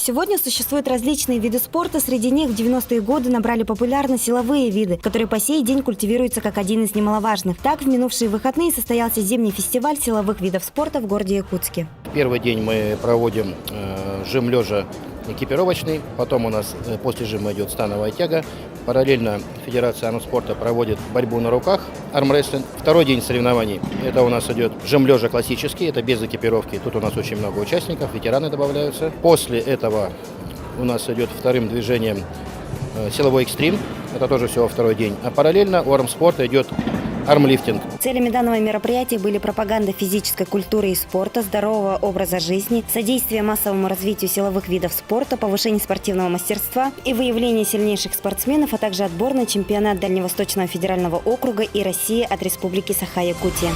Сегодня существуют различные виды спорта. Среди них в 90-е годы набрали популярность силовые виды, которые по сей день культивируются как один из немаловажных. Так, в минувшие выходные состоялся зимний фестиваль силовых видов спорта в городе Якутске. Первый день мы проводим жим лежа экипировочный, потом у нас после жима идет становая тяга. Параллельно Федерация армспорта проводит борьбу на руках, армрестлинг. Второй день соревнований, это у нас идет жим лежа классический, это без экипировки. Тут у нас очень много участников, ветераны добавляются. После этого у нас идет вторым движением силовой экстрим, это тоже всего второй день. А параллельно у армспорта идет армлифтинг. Целями данного мероприятия были пропаганда физической культуры и спорта, здорового образа жизни, содействие массовому развитию силовых видов спорта, повышение спортивного мастерства и выявление сильнейших спортсменов, а также отбор на чемпионат Дальневосточного федерального округа и России от Республики Саха-Якутия.